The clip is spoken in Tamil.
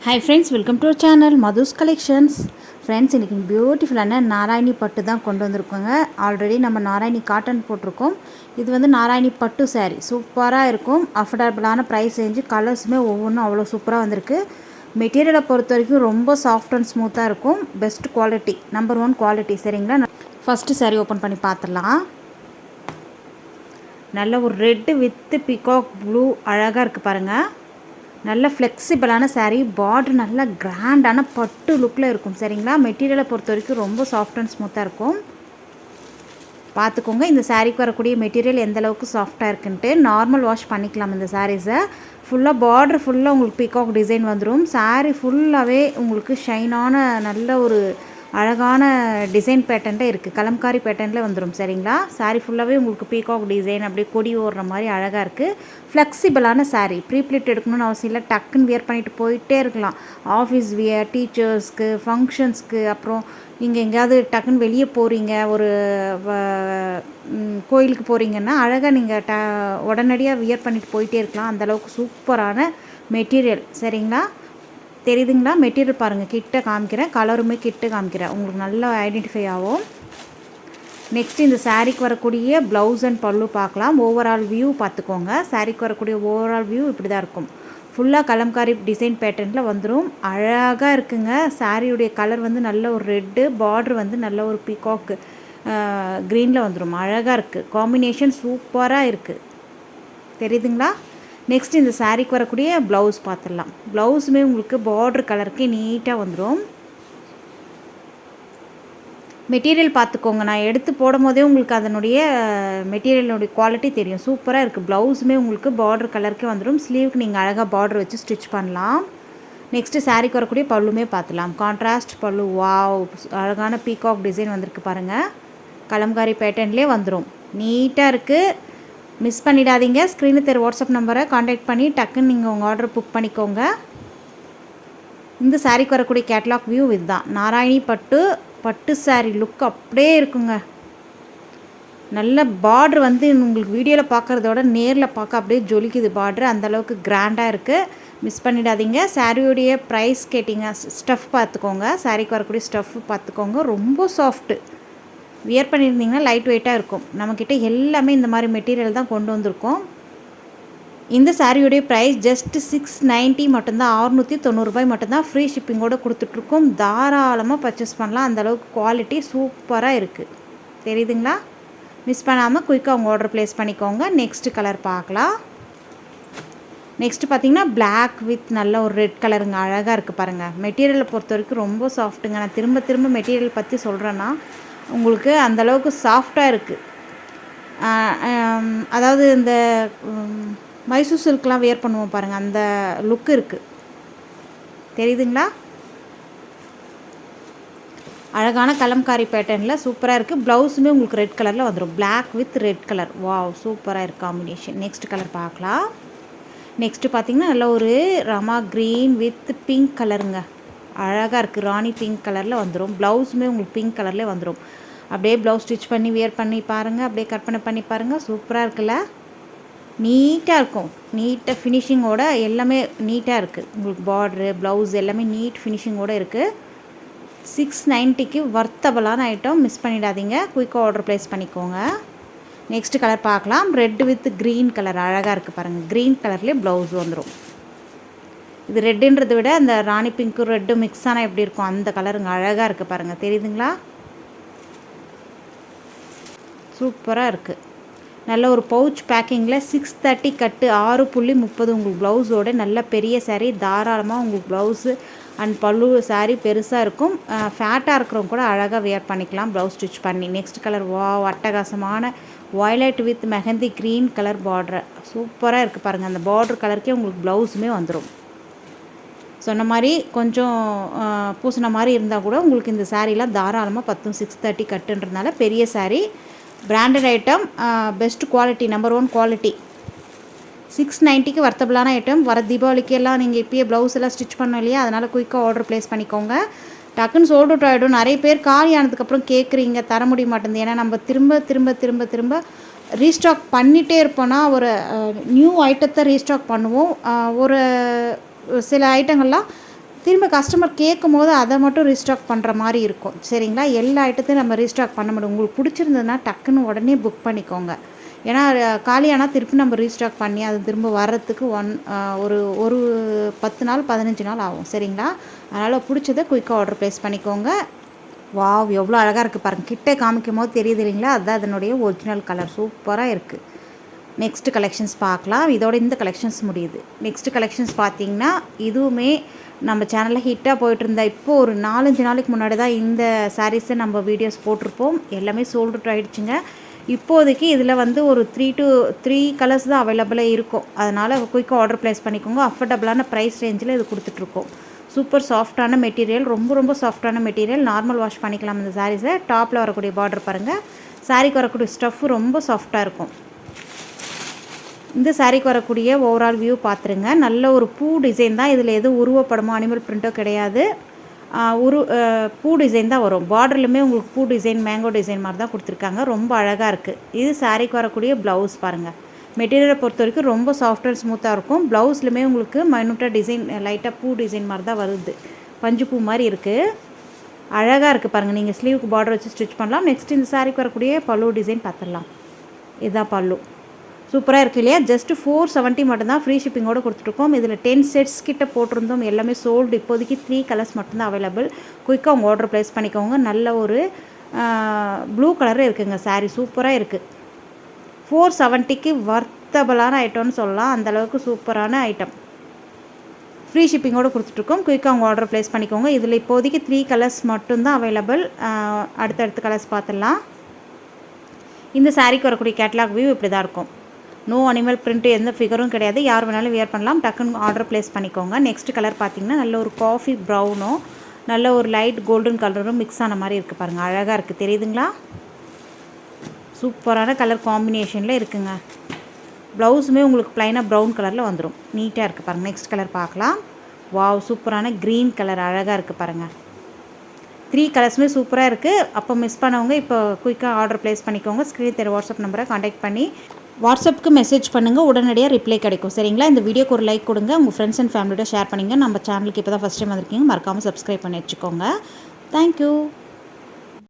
Hi friends, welcome to our channel Madhu's collections. Friends, இன்றைக்கி பியூட்டிஃபுல்லான நாராயணி பட்டு தான் கொண்டு வந்திருக்கோங்க. ஆல்ரெடி நம்ம நாராயணி காட்டன் போட்டிருக்கோம். இது வந்து நாராயணி பட்டு சாரீ சூப்பராக இருக்கும். அஃபோர்டபுளான ப்ரைஸ் ரேஞ்சு, கலர்ஸுமே ஒவ்வொன்றும் அவ்வளோ சூப்பராக வந்திருக்கு. மெட்டீரியலை பொறுத்த வரைக்கும் ரொம்ப சாஃப்ட் அண்ட் ஸ்மூத்தாக இருக்கும். Best quality, number 1 quality. சரிங்களா, ஃபஸ்ட்டு சாரீ ஓப்பன் பண்ணி பார்த்துடலாம். நல்ல ஒரு ரெட்டு வித்து பிகாக் ப்ளூ அழகாக இருக்குது பாருங்கள். நல்ல ஃப்ளெக்சிபிளான சாரீ, பார்டர் நல்ல கிராண்டான பட்டு லுக்கில் இருக்கும். சரிங்களா, மெட்டீரியலை பொறுத்த வரைக்கும் ரொம்ப சாஃப்ட் அண்ட் ஸ்மூத்தாக இருக்கும். பார்த்துக்கோங்க, இந்த சாரீக்கு வரக்கூடிய மெட்டீரியல் எந்த அளவுக்கு சாஃப்டாக இருக்குன்ட்டு. நார்மல் வாஷ் பண்ணிக்கலாம் இந்த சாரீஸை. ஃபுல்லாக பார்டர் ஃபுல்லாக உங்களுக்கு பீகாக் டிசைன் வந்துடும். சாரீ ஃபுல்லாகவே உங்களுக்கு ஷைனான நல்ல ஒரு அழகான டிசைன் பேட்டர்னில் இருக்குது. கலம்காரி பேட்டர்னில் வந்துடும். சரிங்களா, சாரீ ஃபுல்லாகவே உங்களுக்கு பீகாக் டிசைன் அப்படியே கொடி ஓடுற மாதிரி அழகாக இருக்குது. ஃப்ளெக்சிபிளான சாரீ, ப்ரீப்ளிட் எடுக்கணும்னு அவசியம் இல்லை. டக்குன்னு வியர் பண்ணிவிட்டு போயிட்டே இருக்கலாம். ஆஃபீஸ் வியர், டீச்சர்ஸ்க்கு, ஃபங்க்ஷன்ஸ்க்கு, அப்புறம் நீங்கள் எங்கேயாவது டக்குன்னு வெளியே போகிறீங்க, ஒரு கோயிலுக்கு போகிறீங்கன்னா அழகாக நீங்கள் உடனடியாக வியர் பண்ணிட்டு போயிட்டே இருக்கலாம். அந்தளவுக்கு சூப்பரான மெட்டீரியல். சரிங்களா, தெரியுதுங்களா? மெட்டீரியல் பாருங்கள், கிட்ட காமிக்கிறேன், கலருமே கிட்ட காமிக்கிறேன், உங்களுக்கு நல்லா ஐடென்டிஃபை ஆகும். நெக்ஸ்ட், இந்த சாரீக்கு வரக்கூடிய ப்ளவுஸ் அண்ட் பல்லு பார்க்கலாம். ஓவரால் வியூ பார்த்துக்கோங்க. சாரீக்கு வரக்கூடிய ஓவரால் வியூ இப்படி தான் இருக்கும். ஃபுல்லாக கலம்காரி டிசைன் பேட்டர்னில் வந்துடும். அழகாக இருக்குங்க. சாரியுடைய கலர் வந்து நல்ல ஒரு ரெட்டு, பார்டர் வந்து நல்ல ஒரு பீகாக் க்ரீனில் வந்துடும். அழகாக இருக்குது. காம்பினேஷன் சூப்பராக இருக்குது. தெரியுதுங்களா? நெக்ஸ்ட், இந்த சாரீக்கு வரக்கூடிய ப்ளவுஸ் பார்த்துடலாம். ப்ளவுஸுமே உங்களுக்கு பார்டர் கலருக்கு நீட்டாக வந்துடும். மெட்டீரியல் பார்த்துக்கோங்க, நான் எடுத்து போடும் போதே உங்களுக்கு அதனுடைய மெட்டீரியலுடைய குவாலிட்டி தெரியும். சூப்பராக இருக்குது. ப்ளவுஸுமே உங்களுக்கு பார்டர் கலருக்கே வந்துடும். ஸ்லீவுக்கு நீங்கள் அழகாக பார்டர் வச்சு ஸ்டிச் பண்ணலாம். நெக்ஸ்ட்டு சாரீக்கு வரக்கூடிய பல்லுமே பார்த்துலாம். கான்ட்ராஸ்ட் பல்லு, வாவ், அழகான பீகாக் டிசைன் வந்திருக்கு பாருங்கள். கலம்காரி பேட்டர்ன்லேயே வந்துடும். நீட்டாக இருக்குது. மிஸ் பண்ணிடாதீங்க. ஸ்க்ரீனில் தெரிய வாட்ஸ்அப் நம்பரை காண்டாக்ட் பண்ணி டக்குன்னு நீங்கள் உங்கள் ஆர்டர் புக் பண்ணிக்கோங்க. இந்த சாரீக்கு வரக்கூடிய கேட்லாக் வியூ இதுதான். நாராயணி பட்டு சாரீ லுக் அப்படியே இருக்குங்க. நல்ல பார்டர் வந்து உங்களுக்கு வீடியோவில் பார்க்குறதோட நேரில் பார்க்க அப்படியே ஜொலிக்குது. பார்டர் அந்தளவுக்கு கிராண்டாக இருக்குது. மிஸ் பண்ணிடாதீங்க. சாரியோடைய ப்ரைஸ் கேட்டிங்க. ஸ்டஃப் பார்த்துக்கோங்க. சாரீக்கு வரக்கூடிய ஸ்டஃப் பார்த்துக்கோங்க. ரொம்ப சாஃப்ட்டு. வியர் பண்ணியிருந்தீங்கன்னா லைட் வெயிட்டாக இருக்கும். நம்மக்கிட்ட எல்லாமே இந்த மாதிரி மெட்டீரியல் தான் கொண்டு வந்திருக்கோம். இந்த சாரியுடைய ப்ரைஸ் ஜஸ்ட் 690 மட்டும்தான். 690 ரூபாய் மட்டும்தான். ஃப்ரீ ஷிப்பிங்கோடு கொடுத்துட்ருக்கோம். தாராளமாக பர்ச்சேஸ் பண்ணலாம். அந்தளவுக்கு குவாலிட்டி சூப்பராக இருக்குது. தெரியுதுங்களா? மிஸ் பண்ணாமல் குயிக்காக உங்கள் ஆர்டர் ப்ளேஸ் பண்ணிக்கோங்க. நெக்ஸ்ட்டு கலர் பார்க்கலாம். நெக்ஸ்ட்டு பார்த்தீங்கன்னா பிளாக் வித் நல்ல ஒரு ரெட் கலருங்க. அழகாக இருக்குது பாருங்கள். மெட்டீரியலை பொறுத்த வரைக்கும் ரொம்ப சாஃப்ட்டுங்க. நான் திரும்ப மெட்டீரியல் பற்றி சொல்கிறேன்னா உங்களுக்கு அந்தளவுக்கு சாஃப்டாக இருக்குது. அதாவது இந்த மைசூர் சில்க்லாம் வியர் பண்ணுவோம் பாருங்கள், அந்த லுக்கு இருக்குது. தெரியுதுங்களா? அழகான கலம்காரி பேட்டர்னில் சூப்பராக இருக்குது. ப்ளவுஸுமே உங்களுக்கு ரெட் கலரில் வந்துடும். Black with red colour, wow, சூப்பராக இருக்குது காம்பினேஷன். நெக்ஸ்ட் கலர் பார்க்கலாம். நெக்ஸ்ட்டு பார்த்திங்கன்னா நல்ல ஒரு ரமா க்ரீன் வித் பிங்க் கலருங்க. அழகாக இருக்குது. ராணி பிங்க் கலரில் வந்துடும். ப்ளவுஸுமே உங்களுக்கு பிங்க் கலர்லேயே வந்துடும். அப்படியே ப்ளவுஸ் ஸ்டிச் பண்ணி வியர் பண்ணி பாருங்கள். அப்படியே கற்பனை பண்ணி பாருங்கள். சூப்பராக இருக்குல்ல? நீட்டாக இருக்கும். நீட்டாக ஃபினிஷிங்கோட எல்லாமே நீட்டாக இருக்குது. உங்களுக்கு பார்ட்ரு, ப்ளவுஸ் எல்லாமே நீட் ஃபினிஷிங்கோடு இருக்குது. 690க்கு வர்த்தபலான ஐட்டம். மிஸ் பண்ணிடாதீங்க. குயிக்காக ஆர்டர் ப்ளேஸ் பண்ணிக்கோங்க. நெக்ஸ்ட் கலர் பார்க்கலாம். ரெட் வித் க்ரீன் கலர் அழகாக இருக்குது பாருங்கள். க்ரீன் கலர்லேயே ப்ளவுஸ் வந்துடும். இது ரெட்டுன்றதை விட அந்த ராணி பிங்க்கு ரெட்டு மிக்ஸ் ஆனால் எப்படி இருக்கும் அந்த கலருங்க. அழகாக இருக்குது பாருங்கள். தெரியுதுங்களா? சூப்பராக இருக்குது. நல்ல ஒரு பவுச் பேக்கிங்கில் 630 கட்டு 6.30 உங்களுக்கு ப்ளவுஸோட நல்ல பெரிய சாரீ. தாராளமாக உங்களுக்கு ப்ளவுஸு அண்ட் பல்லு சாரீ பெருசாக இருக்கும். ஃபேட்டாக இருக்கிறவங்க கூட அழகாக வியர் பண்ணிக்கலாம் ப்ளவுஸ் ஸ்டிச் பண்ணி. நெக்ஸ்ட் கலர், வாவ், அட்டகாசமான violet with mehndi green colour border. சூப்பராக இருக்குது பாருங்கள். அந்த பார்டர் கலருக்கே உங்களுக்கு ப்ளவுஸுமே வந்துடும். சொன்ன மாதிரி கொஞ்சம் பூசின மாதிரி இருந்தால் கூட உங்களுக்கு இந்த சாரீலாம் தாராளமாக 630 கட்டுன்றதுனால பெரிய sari, branded item, best quality, number 1 quality. 690க்கு வர்த்தபுளான ஐட்டம். வர தீபாவளிக்கெல்லாம் நீங்கள் இப்போயே ப்ளவுஸ் எல்லாம் ஸ்டிச் பண்ணோம் இல்லையா, அதனால் குயிக்காக ஆர்டர் ப்ளேஸ் பண்ணிக்கோங்க. டக்குன்னு சோல்ட் அவுட் ஆகிடும். நிறைய பேர் காலி ஆனதுக்கப்புறம் கேட்குறீங்க, தர முடிய மாட்டேங்குது. ஏன்னா நம்ம திரும்ப ரீஸ்டாக் பண்ணிகிட்டே இருப்போன்னா ஒரு நியூ ஐட்டத்தை ரீஸ்டாக் பண்ணுவோம். ஒரு சில ஐட்டங்கள்லாம் திரும்ப கஸ்டமர் கேட்கும்போது அதை மட்டும் ரீஸ்டாக் பண்ணுற மாதிரி இருக்கும். சரிங்களா? எல்லா ஐட்டத்தையும் நம்ம ரீஸ்டாக் பண்ண முடியும். உங்களுக்கு பிடிச்சிருந்ததுன்னா டக்குன்னு உடனே புக் பண்ணிக்கோங்க. ஏன்னா காலியானால் திருப்பி நம்ம ரீஸ்டாக் பண்ணி அது திரும்ப வர்றதுக்கு ஒரு 10 நாள் 15 நாள் ஆகும். சரிங்களா? அதனால் பிடிச்சதை குயிக்காக ஆர்டர் ப்ளேஸ் பண்ணிக்கோங்க. வாவ், எவ்வளோ அழகாக இருக்குது பாருங்கள். கிட்டே காமிக்கும் போது தெரியுது இல்லைங்களா? அதுதான் அதனுடைய ஒரிஜினல் கலர். சூப்பராக இருக்குது. நெக்ஸ்ட் கலெக்ஷன்ஸ் பார்க்கலாம். இதோட இந்த கலெக்ஷன்ஸ் முடியுது. நெக்ஸ்ட் கலெக்ஷன்ஸ் பார்த்திங்கன்னா இதுவுமே நம்ம சேனலில் ஹிட்டாக போயிட்டுருந்தா இப்போ ஒரு 4-5 நாளைக்கு முன்னாடி தான் இந்த சாரீஸை நம்ம வீடியோஸ் போட்டிருப்போம். எல்லாமே சோல்ட் அவுட் ஆகிடுச்சுங்க. இப்போதைக்கு இதில் வந்து ஒரு 3 கலர்ஸ் தான் அவைலபிளாக இருக்கும். அதனால் குயிக்காக ஆர்டர் ப்ளேஸ் பண்ணிக்கோங்க. அஃபோர்டபுளான ப்ரைஸ் ரேஞ்சில் இது கொடுத்துட்ருக்கோம். சூப்பர் சாஃப்டான மெட்டீரியல், ரொம்ப சாஃப்டான மெட்டீரியல். நார்மல் வாஷ் பண்ணிக்கலாம் இந்த சாரீஸை. டாப்பில் வரக்கூடிய பார்டர் பாருங்கள். சாரீக்கு வரக்கூடிய ஸ்டஃப்பு ரொம்ப சாஃப்டாக இருக்கும். இந்த சாரீக்கு வரக்கூடிய ஓவரால் வியூ பார்த்துருங்க. நல்ல ஒரு பூ டிசைன் தான். இதில் எதுவும் உருவப்படமோ அனிமல் பிரிண்ட்டோ கிடையாது. பூ டிசைன் தான் வரும். பார்டர்லையுமே உங்களுக்கு பூ டிசைன், மேங்கோ டிசைன் மாதிரி தான் கொடுத்துருக்காங்க. ரொம்ப அழகாக இருக்குது. இது சாரீக்கு வரக்கூடிய ப்ளவுஸ் பாருங்கள். மெட்டீரியலை பொறுத்த வரைக்கும் ரொம்ப சாஃப்ட் அண்ட் ஸ்மூத்தாக இருக்கும். ப்ளவுஸ்லையுமே உங்களுக்கு மைனூட்டாக டிசைன், லைட்டாக பூ டிசைன் மாதிரி தான் வருது. பஞ்சு பூ மாதிரி இருக்குது. அழகாக இருக்குது பாருங்கள். நீங்கள் ஸ்லீவுக்கு பார்டர் வச்சு ஸ்டிச் பண்ணலாம். நெக்ஸ்ட் இந்த சாரீக்கு வரக்கூடிய பல்லு டிசைன் பார்த்துடலாம். இதுதான் பல்லு. சூப்பராக இருக்குது இல்லையா? ஜஸ்ட்டு 470 மட்டும்தான். ஃப்ரீ ஷிப்பிங்கோடு கொடுத்துட்ருக்கோம். இதில் 10 செட்ஸ் கிட்ட போட்டிருந்தோம். எல்லாமே சோல்டு. இப்போதைக்கு 3 கலர்ஸ் மட்டும்தான் அவைலபிள். குயிக்காக உங்கள் ஆர்டர் ப்ளேஸ் பண்ணிக்கோங்க. நல்ல ஒரு ப்ளூ கலரில் இருக்குங்க சாரீ. சூப்பராக இருக்குது. 470க்கு வர்த்தபிளான ஐட்டம்னு சொல்லலாம். அந்தளவுக்கு சூப்பரான ஐட்டம். ஃப்ரீ ஷிப்பிங்கோடு கொடுத்துட்ருக்கோம். குயிக்காக உங்கள் ஆர்டர் ப்ளேஸ் பண்ணிக்கோங்க. இதில் இப்போதைக்கு 3 கலர்ஸ் மட்டும்தான் அவைலபிள். அடுத்தடுத்த கலர்ஸ் பார்த்துடலாம். இந்த சாரீக்கு வரக்கூடிய கேட்லாக் வியூ இப்படி தான் இருக்கும். நோ அனிமல் பிரிண்ட்டு, எந்த ஃபிகரும் கிடையாது. யார் வேணாலும் வியர் பண்ணலாம். டக்குன்னு ஆர்டர் ப்ளேஸ் பண்ணிக்கோங்க. நெக்ஸ்ட் கலர் பார்த்திங்கன்னா நல்ல ஒரு காஃபி ப்ரௌனும் நல்ல ஒரு லைட் கோல்டன் கலரும் மிக்ஸ் ஆன மாதிரி இருக்குது பாருங்கள். அழகாக இருக்குது. தெரியுதுங்களா? சூப்பரான கலர் காம்பினேஷனில் இருக்குங்க. ப்ளவுஸுமே உங்களுக்கு ப்ளைனாக ப்ரௌன் கலரில் வந்துடும். நீட்டாக இருக்குது பாருங்கள். நெக்ஸ்ட் கலர் பார்க்கலாம். வாவ், சூப்பரான க்ரீன் கலர். அழகாக இருக்குது பாருங்கள். 3 கலர்ஸுமே சூப்பராக இருக்குது. அப்போ மிஸ் பண்ணவங்க இப்போ குயிக்காக ஆர்டர் ப்ளேஸ் பண்ணிக்கோங்க. ஸ்க்ரீன் தெரிய வாட்ஸ்அப் நம்பரை காண்டாக்ட் பண்ணி வாட்ஸ்அப்புக்கு மெசேஜ் பண்ணுங்கள். உடனடியாக ரிப்ளை கிடைக்கும். சரிங்களா? இந்த வீடியோக்கு ஒரு லைக் கொடுங்க. உங்கள் ஃப்ரெண்ட்ஸ் அண்ட் ஃபேமிலியோட ஷேர் பண்ணிங்க. நம்ம சேனலுக்கு இப்போ தான் ஃபஸ்ட் டைம் வந்திருக்கீங்க. மறக்காமல் சப்ஸ்கிரைப் பண்ணி வச்சுக்கோங்க. தேங்க்யூ.